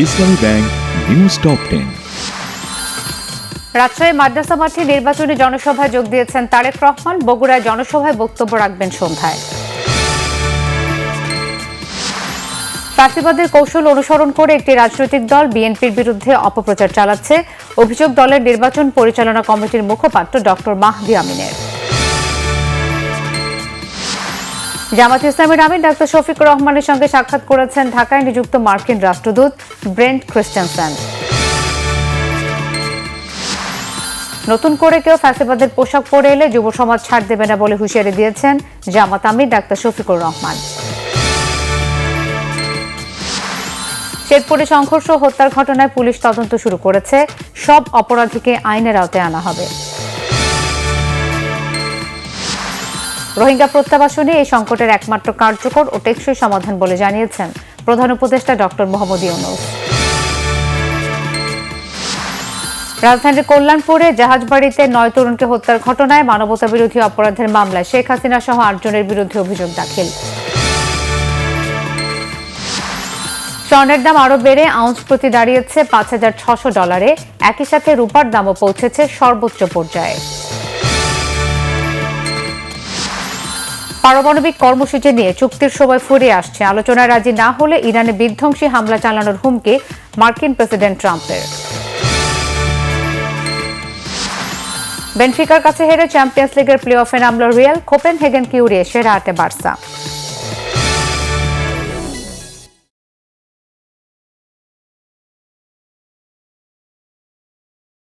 ইসলামী bank news top 10। Rajshahi মাদ্রাসা মাঠে নির্বাচনী জনসভায় যোগ দিয়েছেন তারেক রহমান। বগুড়ায় জনসভায় বক্তব্য রাখবেন সন্ধ্যায়। ফ্যাসিবাদের কৌশল অনুসরণ করে একটি রাজনৈতিক দল বিএনপির বিরুদ্ধে অপপ্রচার চালাচ্ছে, অভিযোগ দলের নির্বাচন পরিচালনা কমিটির মুখপাত্র ডক্টর মাহদি আমিনের। জামায়াতে ইসলামীর আমির ডাক্তার শফিকুর রহমানের সঙ্গে সাক্ষাৎ করেছেন ঢাকায় নিযুক্ত মার্কিন রাষ্ট্রদূত ব্রেন্ট ক্রিস্টেনসেন। নতুন করে কেউ ফ্যাসিবাদের পোশাক পরে এলে যুব সমাজ ছাড় দেবে না বলে হুঁশিয়ারি দিয়েছেন জামাত আমির ডাক্তার শফিকুর রহমান। শেরপুরে সংঘর্ষ হত্যার ঘটনায় পুলিশ তদন্ত শুরু করেছে, সব অপরাধীকে আইনের আওতায় আনা হবে। রোহিঙ্গা প্রত্যাবাসনে এই সংকটের একমাত্র কার্যকর ও টেকসই সমাধান বলে জানিয়েছেন প্রধান উপদেষ্টা ডক্টর মোহাম্মদ ইউনূস। রাজধানীর কল্যাণপুরে জাহাজবাড়িতে 9 তরুণকে হত্যার ঘটনায় মানবতাবিরোধী অপরাধের মামলায় শেখ হাসিনা সহ 8 জনের বিরুদ্ধে অভিযোগ দাখিল। স্বর্ণের দাম আরও বেড়ে আউন্স প্রতি দাঁড়িয়েছে $5,600। একই সাথে রূপার দামও পৌঁছেছে সর্বোচ্চ পর্যায়ে। পারমাণবিক কর্মসূচি নিয়ে চুক্তির সময় ফুরিয়ে আসছে, আলোচনায় রাজি না হলে ইরানে বিধ্বংসী হামলা চালানোর হুমকি মার্কিন প্রেসিডেন্ট ট্রাম্পের। বেনফিকার কাছে হেরে চ্যাম্পিয়ন্স লিগের প্লে অফে নামল রিয়াল, কোপেনহেগেনকে উড়িয়ে সেরা 8-এ বার্সা।